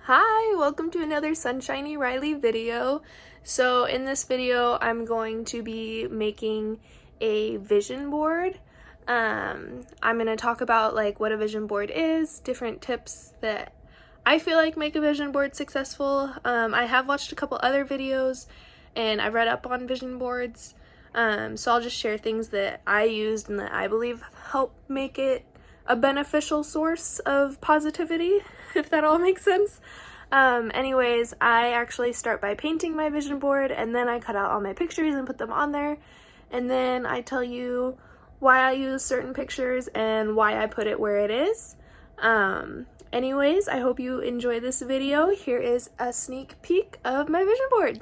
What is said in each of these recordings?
Hi, welcome to another Sunshiny Riley video. So in this video, I'm going to be making a vision board. I'm going to talk about like what a vision board is, different tips that I feel like make a vision board successful. I have watched a couple other videos and I've read up on vision boards. So I'll just share things that I used and that I believe help make it a beneficial source of positivity, if that all makes sense. Anyways, I actually start by painting my vision board, and then I cut out all my pictures and put them on there, and then I tell you why I use certain pictures and why I put it where it is. Anyways, I hope you enjoy this video. Here is a sneak peek of my vision board.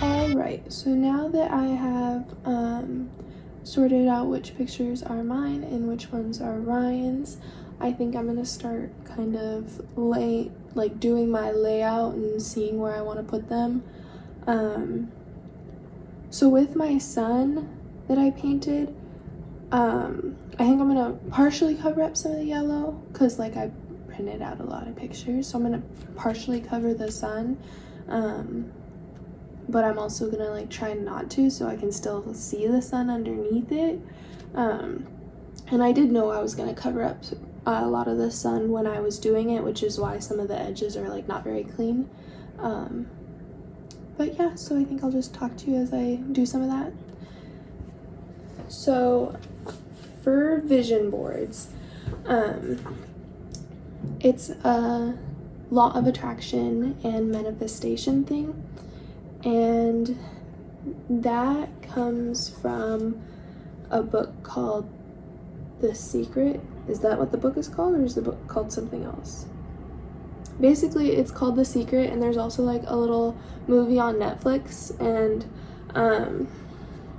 Alright, so now that I have sorted out which pictures are mine and which ones are Ryan's, I think I'm gonna start kind of doing my layout and seeing where I want to put them. So with my son that I painted, I think I'm gonna partially cover up some of the yellow because like I printed out a lot of pictures, so I'm gonna partially cover the sun. But I'm also gonna like try not to so I can still see the sun underneath it. And I did know I was gonna cover up a lot of the sun when I was doing it, which is why some of the edges are like not very clean. But yeah, so I think I'll just talk to you as I do some of that. So for vision boards, it's a law of attraction and manifestation thing. And that comes from a book called The Secret. Is that what the book is called, or is the book called something else? Basically, it's called The Secret, and there's also like a little movie on Netflix, and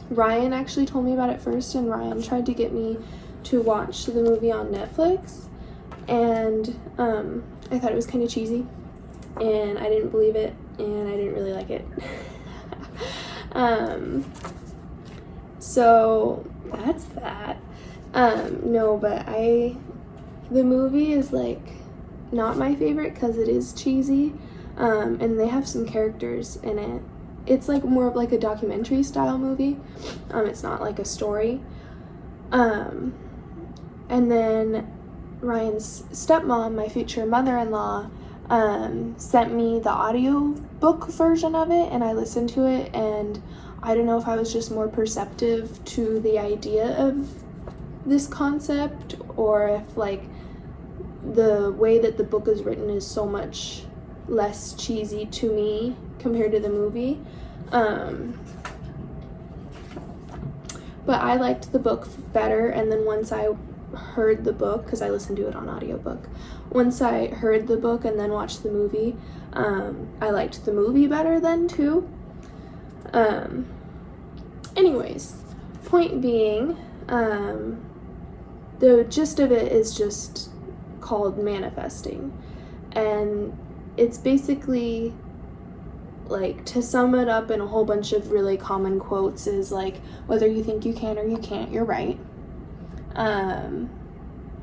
Ryan actually told me about it first, and Ryan tried to get me to watch the movie on Netflix, and I thought it was kind of cheesy, and I didn't believe it, and I didn't really like it. So that's that. No, but the movie is like not my favorite because it is cheesy, and they have some characters in it. It's like more of like a documentary style movie. It's not like a story. And then Ryan's stepmom, my future mother-in-law, sent me the audio book version of it, and I listened to it, and I don't know if I was just more perceptive to the idea of this concept, or if like the way that the book is written is so much less cheesy to me compared to the movie. But I liked the book better, and then once I heard the book, because I listened to it on audiobook, once I heard the book and then watched the movie, I liked the movie better then too. Anyways, point being, the gist of it is just called manifesting, and it's basically, like, to sum it up in a whole bunch of really common quotes, is like, whether you think you can or you can't, you're right.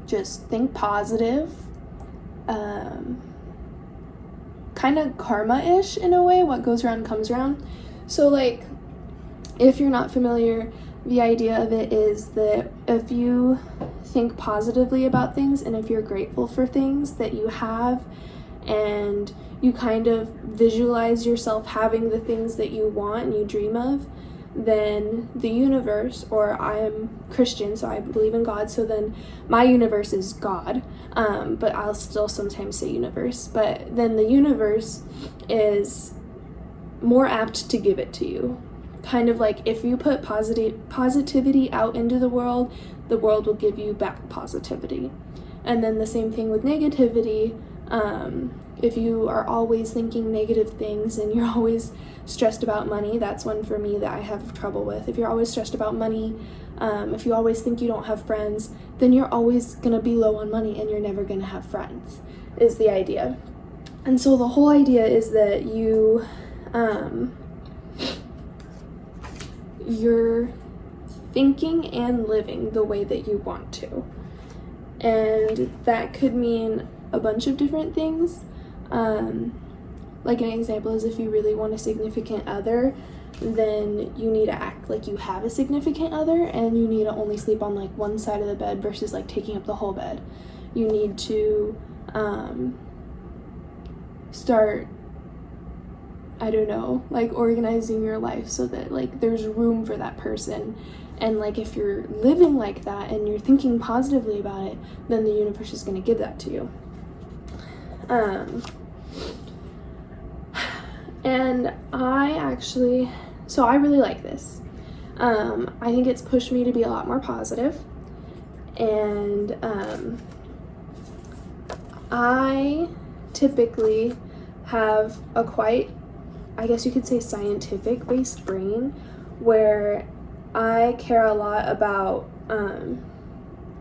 Just think positive. Kind of karma-ish in a way, what goes around comes around. So, like, if you're not familiar, the idea of it is that if you think positively about things, and if you're grateful for things that you have, and you kind of visualize yourself having the things that you want and you dream of, then the universe, or I'm Christian, so I believe in God, so then my universe is God, but I'll still sometimes say universe, but then the universe is more apt to give it to you. Kind of like, if you put positivity out into the world will give you back positivity. And then the same thing with negativity. If you are always thinking negative things and you're always stressed about money, that's one for me that I have trouble with. If you're always stressed about money, if you always think you don't have friends, then you're always going to be low on money and you're never going to have friends, is the idea. And so the whole idea is that you're thinking and living the way that you want to. And that could mean a bunch of different things. Like, an example is, if you really want a significant other, then you need to act like you have a significant other, and you need to only sleep on, like, one side of the bed versus, like, taking up the whole bed. You need to start, I don't know, like, organizing your life so that, like, there's room for that person. And, like, if you're living like that and you're thinking positively about it, then the universe is going to give that to you. And I really like this. I think it's pushed me to be a lot more positive. And I typically have a quite, I guess you could say, scientific-based brain, where I care a lot about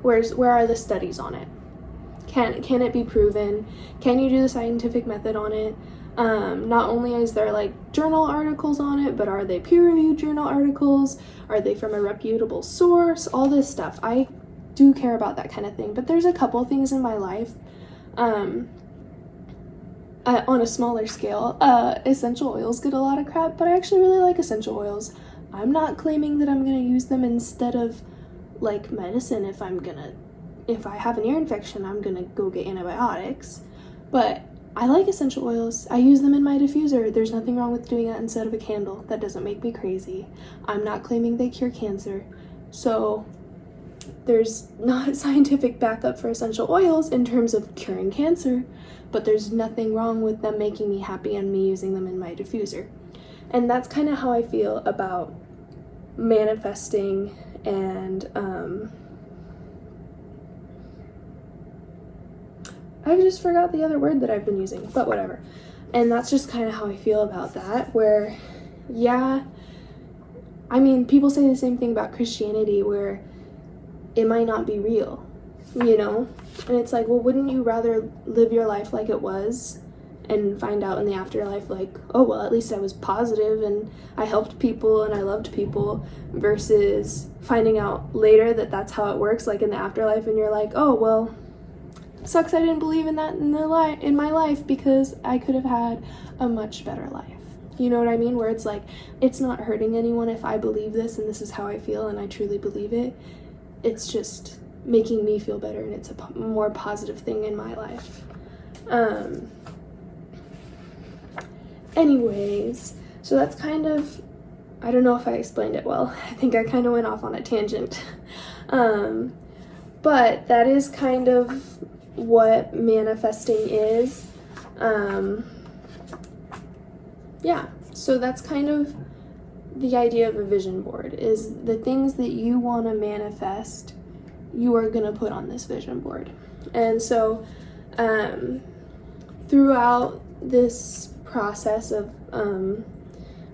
where are the studies on it? Can it be proven? Can you do the scientific method on it? Not only is there, like, journal articles on it, but are they peer-reviewed journal articles? Are they from a reputable source? All this stuff. I do care about that kind of thing. But there's a couple things in my life, on a smaller scale. Essential oils get a lot of crap, but I actually really like essential oils. I'm not claiming that I'm gonna use them instead of, like, medicine. If I have an ear infection, I'm gonna go get antibiotics. But I like essential oils. I use them in my diffuser. There's nothing wrong with doing that instead of a candle. That doesn't make me crazy. I'm not claiming they cure cancer. So there's not scientific backup for essential oils in terms of curing cancer, but there's nothing wrong with them making me happy and me using them in my diffuser. And that's kind of how I feel about manifesting and I just forgot the other word that I've been using, but whatever. And that's just kind of how I feel about that, where, yeah, I mean, people say the same thing about Christianity, where it might not be real, you know? And it's like, well, wouldn't you rather live your life like it was and find out in the afterlife, like, oh, well, at least I was positive and I helped people and I loved people, versus finding out later that that's how it works, like in the afterlife, and you're like, oh, well, sucks I didn't believe in that in my life, because I could have had a much better life. You know what I mean? Where it's like, it's not hurting anyone if I believe this and this is how I feel and I truly believe it. It's just making me feel better, and it's a more positive thing in my life. Anyways, so that's kind of, I don't know if I explained it well. I think I kind of went off on a tangent. But that is kind of what manifesting is. Yeah, so that's kind of the idea of a vision board, is the things that you want to manifest, you are gonna put on this vision board. And so throughout this process of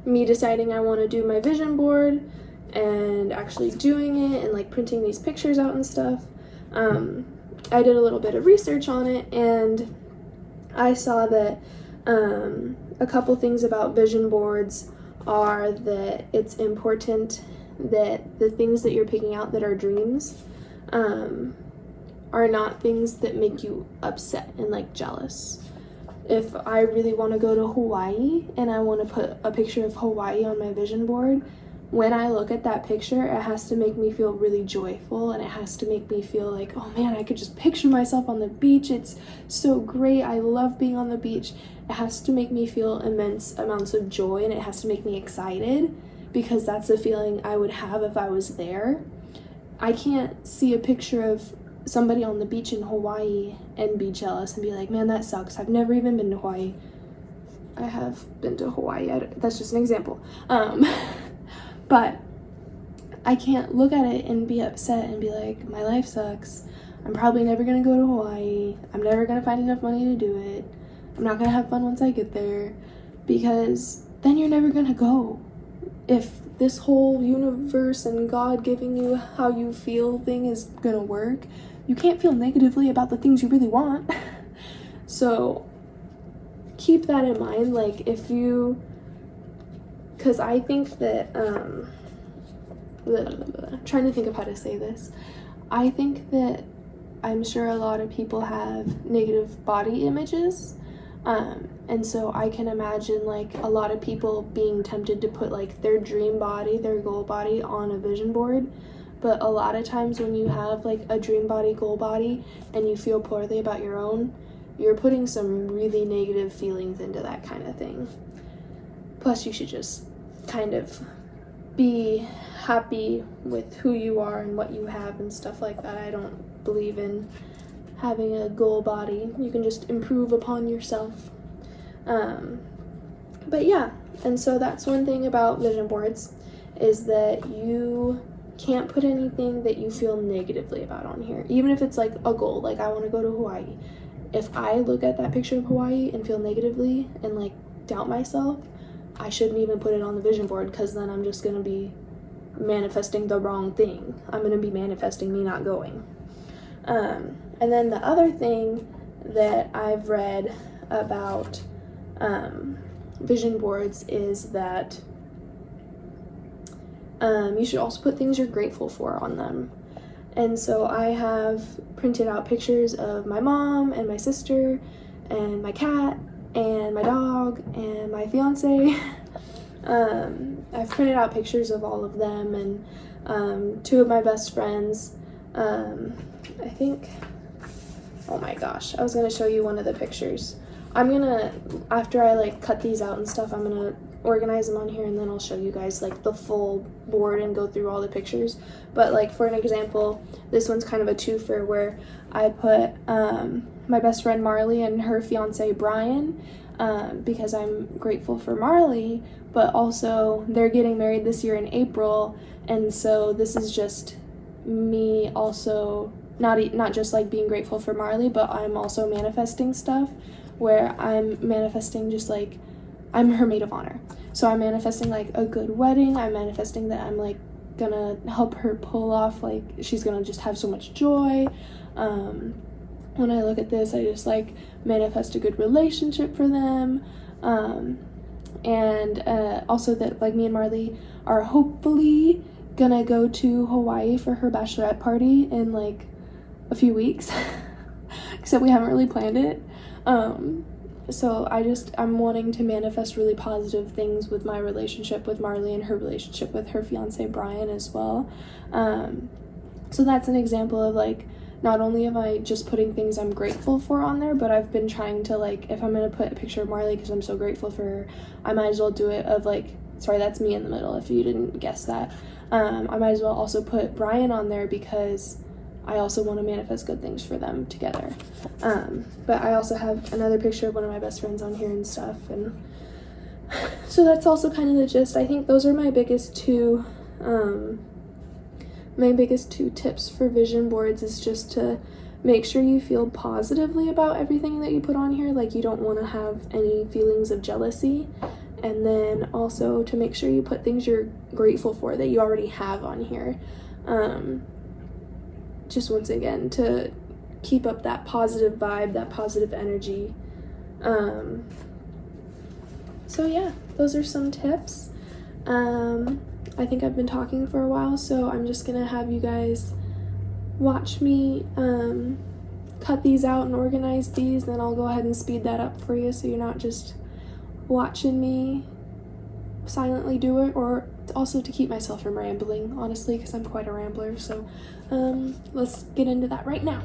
me deciding I want to do my vision board and actually doing it and like printing these pictures out and stuff, I did a little bit of research on it, and I saw that a couple things about vision boards are that it's important that the things that you're picking out that are dreams are not things that make you upset and like jealous. If I really want to go to Hawaii and I want to put a picture of Hawaii on my vision board, when I look at that picture, it has to make me feel really joyful, and it has to make me feel like, oh man, I could just picture myself on the beach. It's so great. I love being on the beach. It has to make me feel immense amounts of joy, and it has to make me excited, because that's the feeling I would have if I was there. I can't see a picture of somebody on the beach in Hawaii and be jealous and be like, man, that sucks. I've never even been to Hawaii. I have been to Hawaii. That's just an example. But I can't look at it and be upset and be like, my life sucks. I'm probably never going to go to Hawaii. I'm never going to find enough money to do it. I'm not going to have fun once I get there, because then you're never going to go. If this whole universe and God giving you how you feel thing is going to work, you can't feel negatively about the things you really want. So keep that in mind. Like, if you, because I think that, trying to think of how to say this. I think that I'm sure a lot of people have negative body images. And so I can imagine like a lot of people being tempted to put like their dream body, their goal body on a vision board. But a lot of times when you have like a dream body, goal body, and you feel poorly about your own, you're putting some really negative feelings into that kind of thing. Plus, you should just kind of be happy with who you are and what you have and stuff like that. I don't believe in having a goal body. You can just improve upon yourself. But yeah, and so that's one thing about vision boards, is that you can't put anything that you feel negatively about on here, even if it's like a goal, like I want to go to Hawaii. If I look at that picture of Hawaii and feel negatively and like doubt myself, I shouldn't even put it on the vision board, because then I'm just going to be manifesting the wrong thing. I'm going to be manifesting me not going. And then the other thing that I've read about vision boards is that you should also put things you're grateful for on them. And so I have printed out pictures of my mom and my sister and my cat and my dog and my fiancé. I've printed out pictures of all of them, and two of my best friends. I think, oh my gosh, I was gonna show you one of the pictures. I'm gonna, after I like cut these out and stuff, I'm gonna organize them on here, and then I'll show you guys like the full board and go through all the pictures. But like, for an example, this one's kind of a twofer, where I put my best friend Marley and her fiance Brian, because I'm grateful for Marley, but also they're getting married this year in April, and so this is just me also not just like being grateful for Marley, but I'm also manifesting stuff, where I'm manifesting just like I'm her maid of honor. So I'm manifesting like a good wedding. I'm manifesting that I'm like gonna help her pull off, like she's gonna just have so much joy. When I look at this, I just like manifest a good relationship for them. And also that like me and Marley are hopefully gonna go to Hawaii for her bachelorette party in like a few weeks. Except we haven't really planned it. So I'm wanting to manifest really positive things with my relationship with Marley and her relationship with her fiance Brian as well. So that's an example of like, not only am I just putting things I'm grateful for on there, but I've been trying to like, if I'm gonna put a picture of Marley because I'm so grateful for her, I might as well do it of like, sorry, that's me in the middle if you didn't guess that. I might as well also put Brian on there, because I also want to manifest good things for them together. But I also have another picture of one of my best friends on here and stuff. And so that's also kind of the gist. I think those are my biggest two my biggest 2 tips for vision boards is just to make sure you feel positively about everything that you put on here, like you don't want to have any feelings of jealousy, and then also to make sure you put things you're grateful for that you already have on here. Just once again, to keep up that positive vibe, that positive energy. So yeah, those are some tips. I think I've been talking for a while, so I'm just gonna have you guys watch me cut these out and organize these, then I'll go ahead and speed that up for you so you're not just watching me silently do it, or also to keep myself from rambling, honestly, because I'm quite a rambler. So let's get into that right now.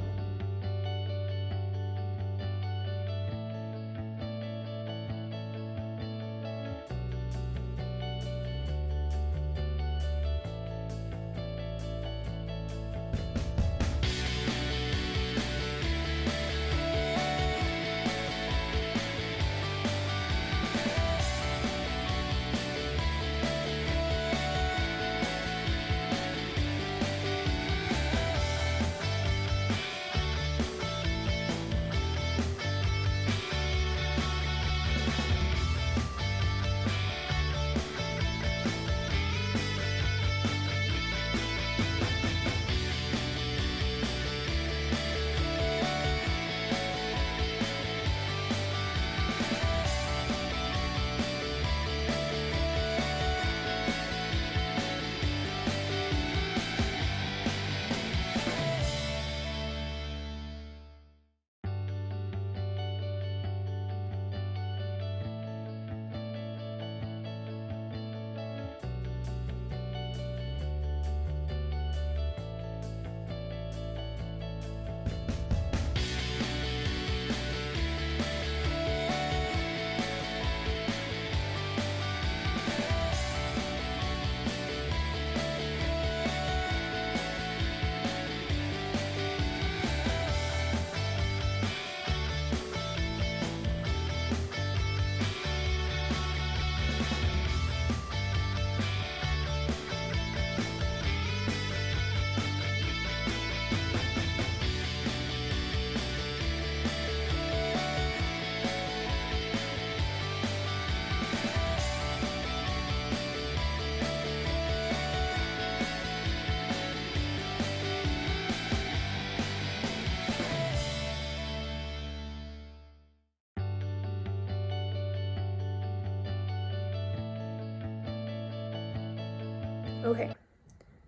Okay,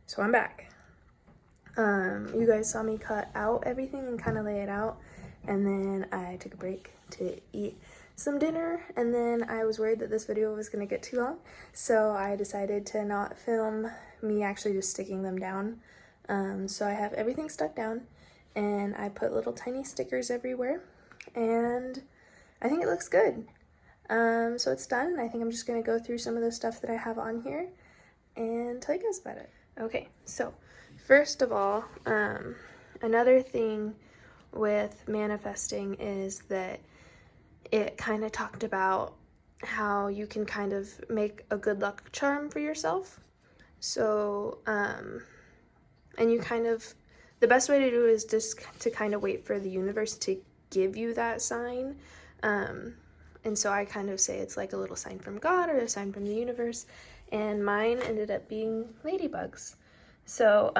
so I'm back. You guys saw me cut out everything and kind of lay it out, and then I took a break to eat some dinner, and then I was worried that this video was going to get too long, so I decided to not film me actually just sticking them down. So I have everything stuck down, and I put little tiny stickers everywhere, and I think it looks good. So it's done, and I think I'm just going to go through some of the stuff that I have on here and tell you guys about it. Okay, so first of all, another thing with manifesting is that it kind of talked about how you can kind of make a good luck charm for yourself. So, and you kind of, the best way to do it is just to kind of wait for the universe to give you that sign. And so I kind of say it's like a little sign from God or a sign from the universe. And mine ended up being ladybugs. So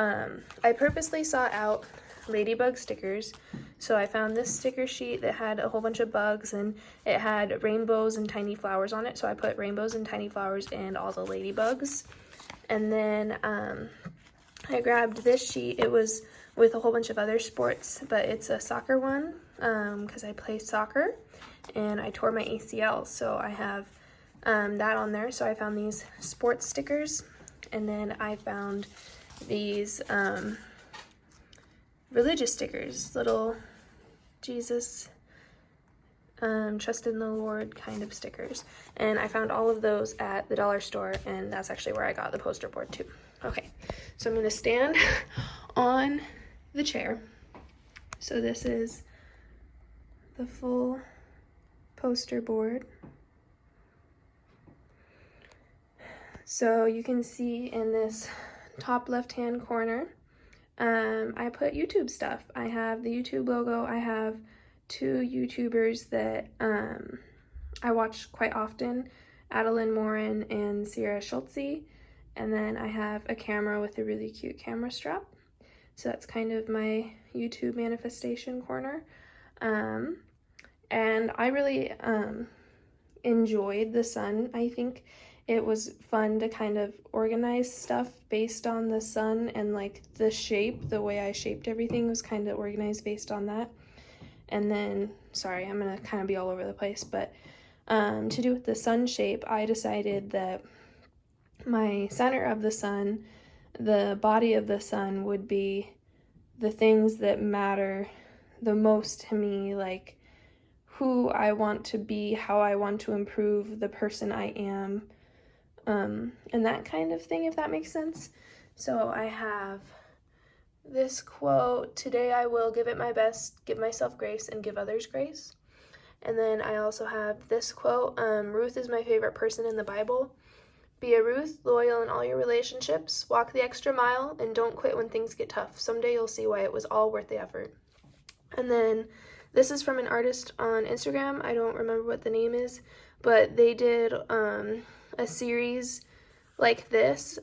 I purposely sought out ladybug stickers. So I found this sticker sheet that had a whole bunch of bugs, and it had rainbows and tiny flowers on it. So I put rainbows and tiny flowers and all the ladybugs. And then I grabbed this sheet. It was with a whole bunch of other sports, but it's a soccer one because I play soccer and I tore my ACL. So I have that on there. So I found these sports stickers, and then I found these religious stickers, little Jesus, trust in the Lord kind of stickers. And I found all of those at the dollar store, and that's actually where I got the poster board too. Okay, so I'm gonna stand on the chair. So this is the full poster board. So you can see in this top left-hand corner, I put YouTube stuff. I have the YouTube logo. I have two YouTubers that I watch quite often, Adeline Morin and Sierra Schultze. And then I have a camera with a really cute camera strap. So that's kind of my YouTube manifestation corner. And I really enjoyed the sun. I think it was fun to kind of organize stuff based on the sun, and like the shape, the way I shaped everything was kind of organized based on that. And then, sorry, I'm gonna kind of be all over the place, but to do with the sun shape, I decided that my center of the sun, the body of the sun, would be the things that matter the most to me, like who I want to be, how I want to improve the person I am, and that kind of thing, if that makes sense. So I have this quote: "Today I will give it my best, give myself grace, and give others grace." And then I also have this quote: "Ruth is my favorite person in the Bible. Be a Ruth, loyal in all your relationships, walk the extra mile, and don't quit when things get tough. Someday you'll see why it was all worth the effort." And then this is from an artist on Instagram. I don't remember what the name is, but they did a series like this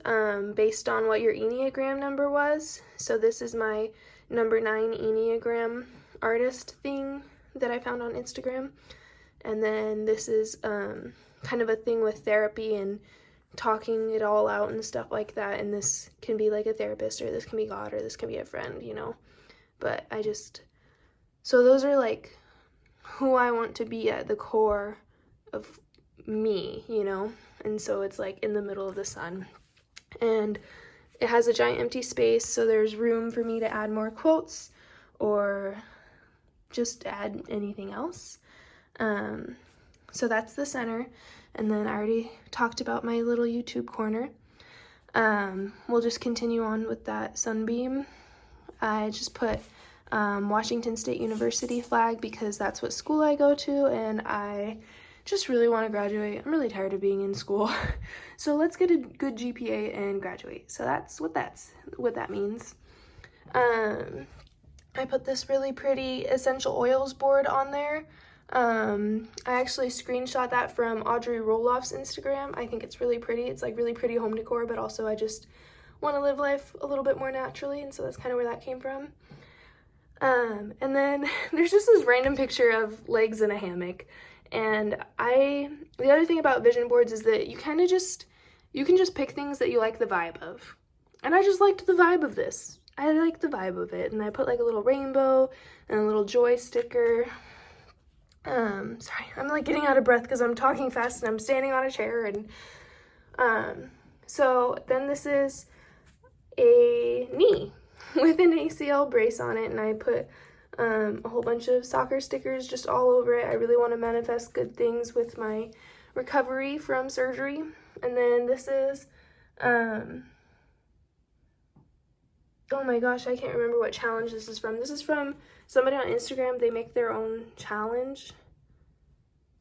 based on what your Enneagram number was. So this is my number 9 Enneagram artist thing that I found on Instagram. And then this is kind of a thing with therapy and talking it all out and stuff like that. And this can be like a therapist, or this can be God, or this can be a friend, you know. But so those are like who I want to be at the core of me, you know? And so it's like in the middle of the sun. And it has a giant empty space, so there's room for me to add more quotes or just add anything else. So that's the center. And then I already talked about my little YouTube corner. We'll just continue on with that sunbeam. I just put Washington State University flag because that's what school I go to, and I just really want to graduate. I'm really tired of being in school. So let's get a good GPA and graduate. So that's what that means. I put this really pretty essential oils board on there. I actually screenshot that from Audrey Roloff's Instagram. I think it's really pretty. It's like really pretty home decor, but also I just want to live life a little bit more naturally, and so that's kind of where that came from. And then there's just this random picture of legs in a hammock. And the other thing about vision boards is that you can just pick things that you like the vibe of. And I just liked the vibe of this. I liked the vibe of it. And I put like a little rainbow and a little joy sticker. Sorry, I'm like getting out of breath because I'm talking fast and I'm standing on a chair. And, so then this is a knee with an ACL brace on it, and I put a whole bunch of soccer stickers just all over it. I really want to manifest good things with my recovery from surgery. And then this is, oh my gosh, I can't remember what challenge this is from. This is from somebody on Instagram. They make their own challenge.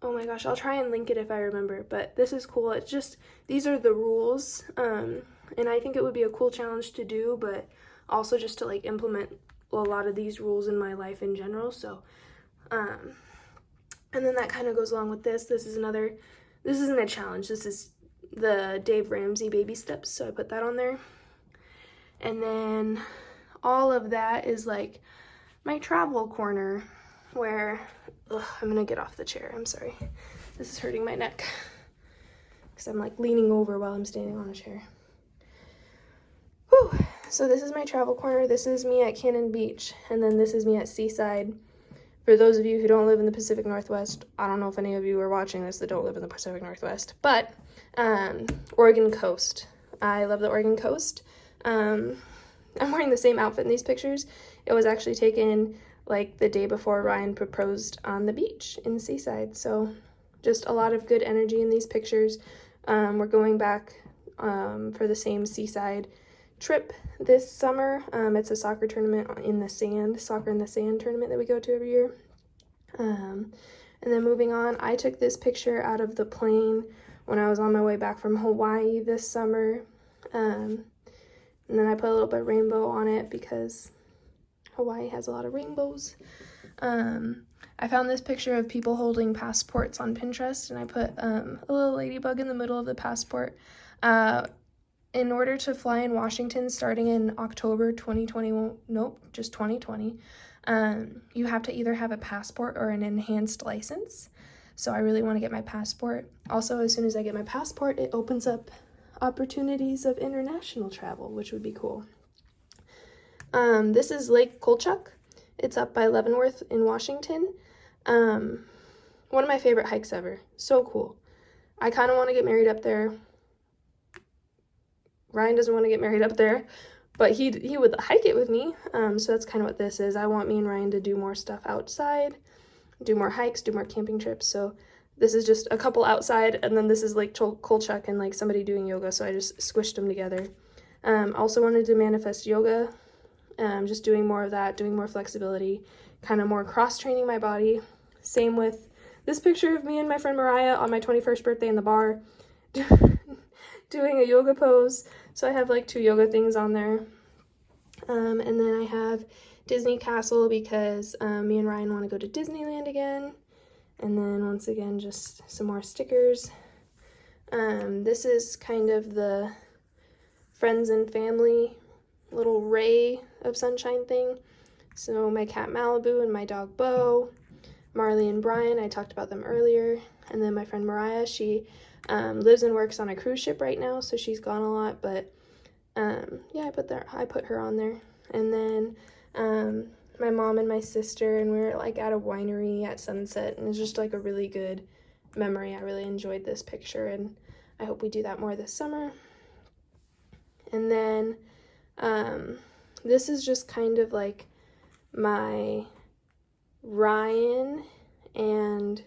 Oh my gosh, I'll try and link it if I remember, but this is cool. It's just, these are the rules, and I think it would be a cool challenge to do, but also just to like implement a lot of these rules in my life in general. So and then that kind of goes along with this. This isn't a challenge, this is the Dave Ramsey baby steps, so I put that on there. And then all of that is like my travel corner, where I'm gonna get off the chair, I'm sorry, this is hurting my neck because I'm like leaning over while I'm standing on a chair. Whew. So this is my travel corner. This is me at Cannon Beach, and then this is me at Seaside. For those of you who don't live in the Pacific Northwest, I don't know if any of you are watching this that don't live in the Pacific Northwest, but Oregon coast. I love the Oregon coast. I'm wearing the same outfit in these pictures. It was actually taken like the day before Ryan proposed on the beach in Seaside. So just a lot of good energy in these pictures. We're going back for the same Seaside trip this summer. It's a soccer tournament in the sand, soccer in the sand tournament that we go to every year. And then moving on, I took this picture out of the plane when I was on my way back from Hawaii this summer. And then I put a little bit of rainbow on it because Hawaii has a lot of rainbows. I found this picture of people holding passports on Pinterest, and I put a little ladybug in the middle of the passport. In order to fly in Washington starting in October 2020, nope, just 2020, you have to either have a passport or an enhanced license. So I really want to get my passport. Also, as soon as I get my passport, it opens up opportunities of international travel, which would be cool. This is Lake Kolchak. It's up by Leavenworth in Washington. One of my favorite hikes ever. So cool. I kind of want to get married up there. Ryan doesn't want to get married up there, but he would hike it with me. So that's kind of what this is. I want me and Ryan to do more stuff outside, do more hikes, do more camping trips. So this is just a couple outside, and then this is Lake Kolchak and like somebody doing yoga. So I just squished them together. Also wanted to manifest yoga. Just doing more of that, doing more flexibility, kind of more cross-training my body. Same with this picture of me and my friend Mariah on my 21st birthday in the bar, doing a yoga pose. So I have like 2 yoga things on there. And then I have Disney Castle because me and Ryan want to go to Disneyland again. And then once again, just some more stickers. This is kind of the friends and family little ray of sunshine thing. So my cat Malibu and my dog Bo, Marley and Brian, I talked about them earlier. And then my friend Mariah, she lives and works on a cruise ship right now, so she's gone a lot, but yeah, I put her on there. And then my mom and my sister, and we were like at a winery at sunset, and it's just like a really good memory. I really enjoyed this picture, and I hope we do that more this summer. And then this is just kind of like my Ryan and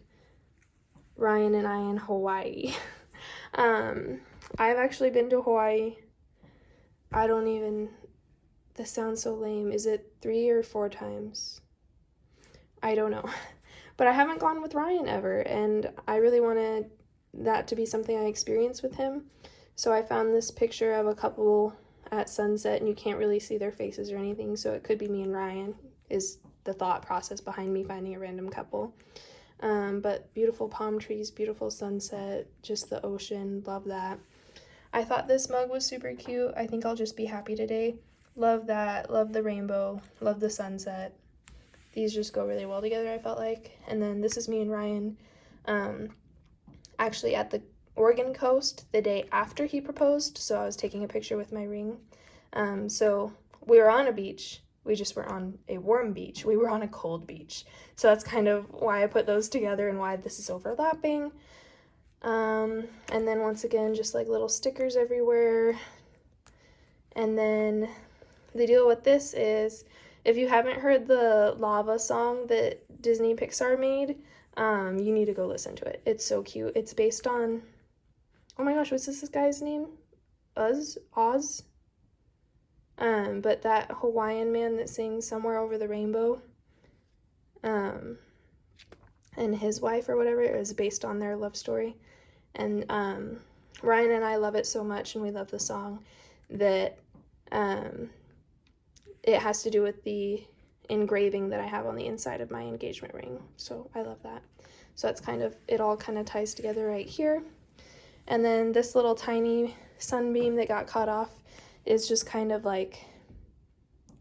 I in Hawaii. I've actually been to Hawaii. This sounds so lame. Is it 3 or 4 times? I don't know. But I haven't gone with Ryan ever, and I really wanted that to be something I experience with him. So I found this picture of a couple at sunset, and you can't really see their faces or anything, so it could be me and Ryan is the thought process behind me finding a random couple. But beautiful palm trees, beautiful sunset, just the ocean, love that. I thought this mug was super cute. I think I'll just be happy today. Love that, love the rainbow, love the sunset. These just go really well together, I felt like. And then this is me and Ryan actually at the Oregon coast the day after he proposed, so I was taking a picture with my ring. So we were on a beach. We just weren't on a warm beach. We were on a cold beach. So that's kind of why I put those together and why this is overlapping. And then once again, just like little stickers everywhere. And then the deal with this is, if you haven't heard the Lava song that Disney Pixar made, you need to go listen to it. It's so cute. It's based on, oh my gosh, what's this guy's name? Oz? But that Hawaiian man that sings Somewhere Over the Rainbow, and his wife or whatever, is based on their love story. And Ryan and I love it so much, and we love the song, that it has to do with the engraving that I have on the inside of my engagement ring. So I love that. So that's kind of, it all kind of ties together right here. And then this little tiny sunbeam that got cut off is just kind of like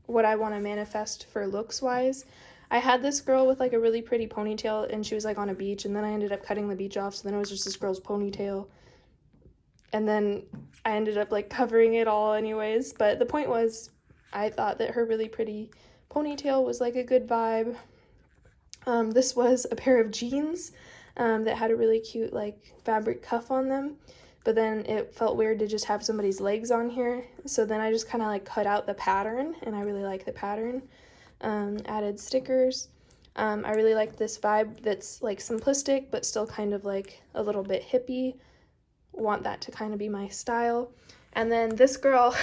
what I want to manifest for looks wise. I had this girl with like a really pretty ponytail, and she was like on a beach, and then I ended up cutting the beach off, so then it was just this girl's ponytail, and then I ended up like covering it all anyways. But the point was, I thought that her really pretty ponytail was like a good vibe. This was a pair of jeans that had a really cute like fabric cuff on them, but then it felt weird to just have somebody's legs on here, so then I just kind of like cut out the pattern, and I really like the pattern. Added stickers. I really like this vibe that's like simplistic but still kind of like a little bit hippie. Want that to kind of be my style. And then this girl,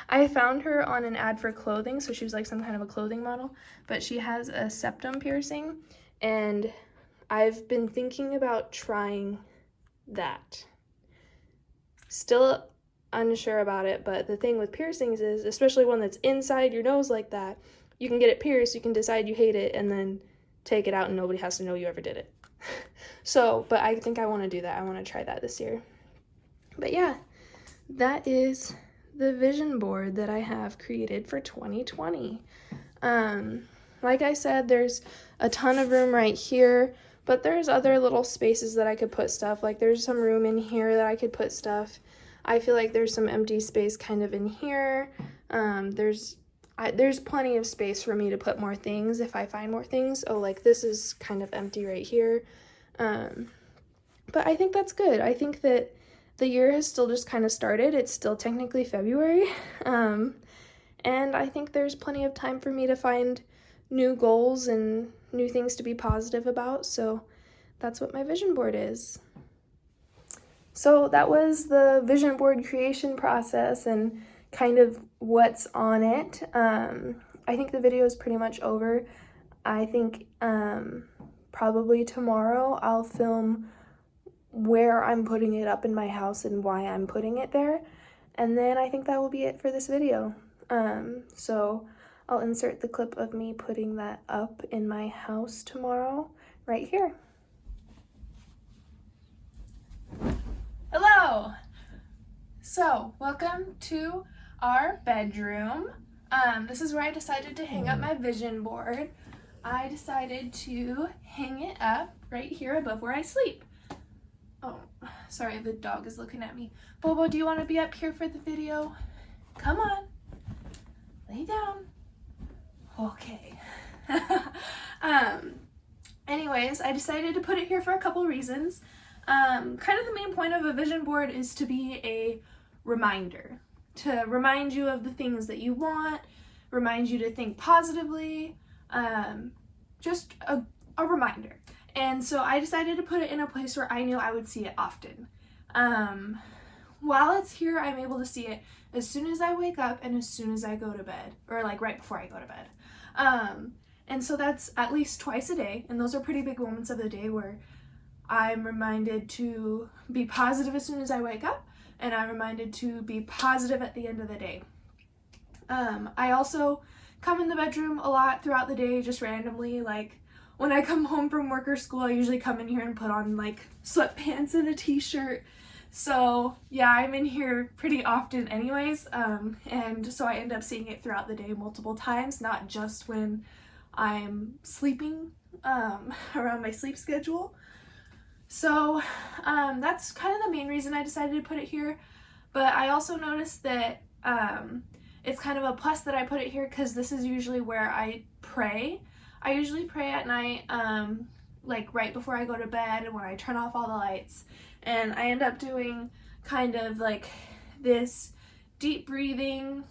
I found her on an ad for clothing, so she was like some kind of a clothing model, but she has a septum piercing, and I've been thinking about trying that. Still unsure about it, but the thing with piercings is, especially one that's inside your nose like that, you can get it pierced, you can decide you hate it, and then take it out and nobody has to know you ever did it. So, but I think I want to do that. I want to try that this year. But yeah, that is the vision board that I have created for 2020. Like I said, there's a ton of room right here, but there's other little spaces that I could put stuff. Like there's some room in here that I could put stuff. I feel like there's some empty space kind of in here. There's plenty of space for me to put more things if I find more things. Oh, like this is kind of empty right here. But I think that's good. I think that the year has still just kind of started. It's still technically February. And I think there's plenty of time for me to find new goals and new things to be positive about. So that's what my vision board is. So that was the vision board creation process and kind of what's on it. I think the video is pretty much over. I think probably tomorrow I'll film where I'm putting it up in my house and why I'm putting it there. And then I think that will be it for this video. So I'll insert the clip of me putting that up in my house tomorrow right here. Hello! So, welcome to our bedroom. This is where I decided to hang up my vision board. I decided to hang it up right here above where I sleep. Oh, sorry, the dog is looking at me. Bobo, do you want to be up here for the video? Come on. Lay down. Okay. Anyways, I decided to put it here for a couple reasons. Kind of the main point of a vision board is to be a reminder, to remind you of the things that you want, remind you to think positively, just a reminder. And so I decided to put it in a place where I knew I would see it often. While it's here, I'm able to see it as soon as I wake up and as soon as I go to bed, or like right before I go to bed. And so that's at least twice a day, and those are pretty big moments of the day where I'm reminded to be positive as soon as I wake up, and I'm reminded to be positive at the end of the day. I also come in the bedroom a lot throughout the day, just randomly. Like when I come home from work or school, I usually come in here and put on like sweatpants and a t-shirt. So yeah, I'm in here pretty often anyways, and so I end up seeing it throughout the day multiple times, not just when I'm sleeping around my sleep schedule. So that's kind of the main reason I decided to put it here. But I also noticed that it's kind of a plus that I put it here because this is usually where I pray. I usually pray at night, like right before I go to bed and when I turn off all the lights. And I end up doing kind of like this deep breathing,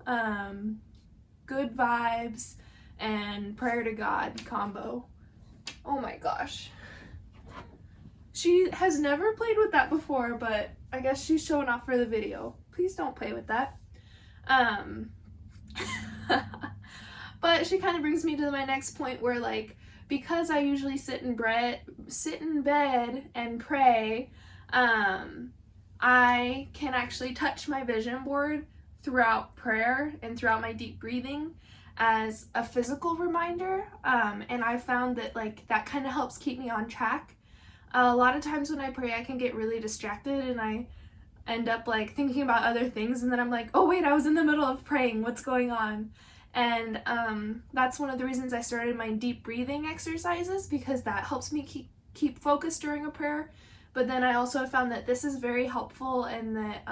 good vibes, and prayer to God combo. Oh my gosh. She has never played with that before, but I guess she's showing off for the video. Please don't play with that. But she kind of brings me to my next point where, like, because I usually sit in bed and pray, I can actually touch my vision board throughout prayer and throughout my deep breathing as a physical reminder. And I found that, like, that kind of helps keep me on track. A lot of times when I pray, I can get really distracted and I end up like thinking about other things, and then I'm like, oh wait, I was in the middle of praying, what's going on? And that's one of the reasons I started my deep breathing exercises, because that helps me keep focused during a prayer. But then I also found that this is very helpful in that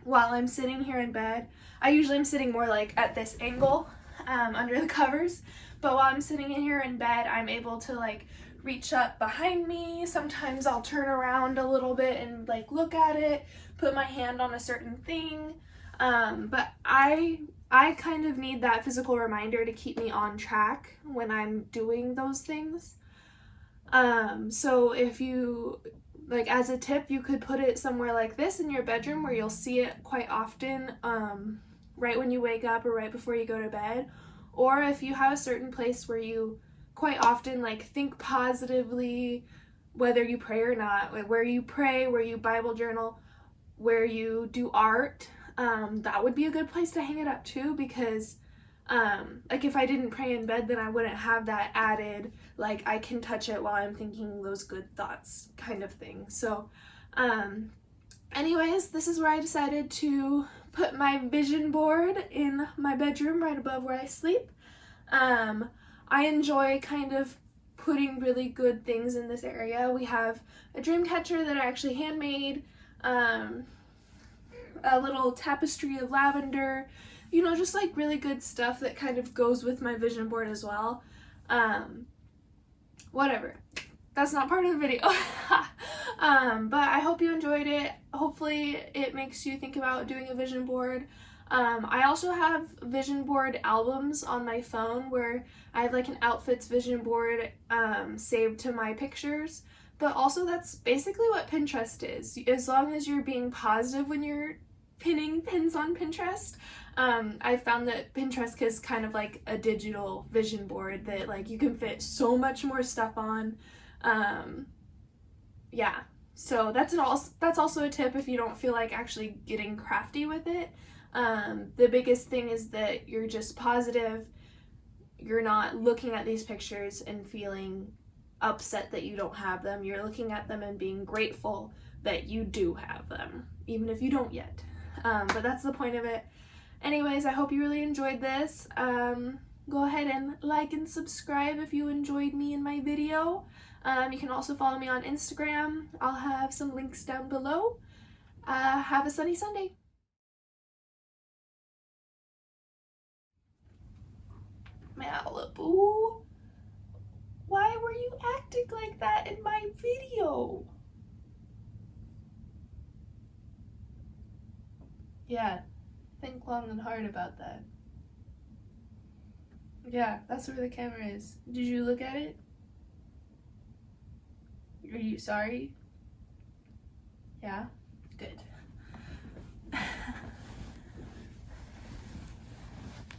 while I'm sitting here in bed, I usually am sitting more like at this angle under the covers, but while I'm sitting in here in bed, I'm able to like reach up behind me. Sometimes I'll turn around a little bit and like look at it, put my hand on a certain thing. But I kind of need that physical reminder to keep me on track when I'm doing those things. So if you, like as a tip, you could put it somewhere like this in your bedroom where you'll see it quite often, right when you wake up or right before you go to bed. Or if you have a certain place where you quite often like think positively, whether you pray or not, where you pray, where you Bible journal, where you do art, that would be a good place to hang it up too, because like if I didn't pray in bed, then I wouldn't have that added, like I can touch it while I'm thinking those good thoughts kind of thing. So anyways, this is where I decided to put my vision board in my bedroom right above where I sleep. I enjoy kind of putting really good things in this area. We have a dream catcher that I actually handmade, a little tapestry of lavender, you know, just like really good stuff that kind of goes with my vision board as well. Whatever. That's not part of the video. But I hope you enjoyed it. Hopefully it makes you think about doing a vision board. I also have vision board albums on my phone where I have like an outfits vision board saved to my pictures. But also that's basically what Pinterest is. As long as you're being positive when you're pinning pins on Pinterest. I found that Pinterest is kind of like a digital vision board that like you can fit so much more stuff on. Yeah, so that's also a tip if you don't feel like actually getting crafty with it. The biggest thing is that you're just positive. You're not looking at these pictures and feeling upset that you don't have them. You're looking at them and being grateful that you do have them, even if you don't yet. But that's the point of it. Anyways, I hope you really enjoyed this. Go ahead and like and subscribe if you enjoyed me in my video. You can also follow me on Instagram. I'll have some links down below. Have a sunny Sunday. Malibu, why were you acting like that in my video? Yeah, think long and hard about that. Yeah, that's where the camera is. Did you look at it? Are you sorry? Yeah?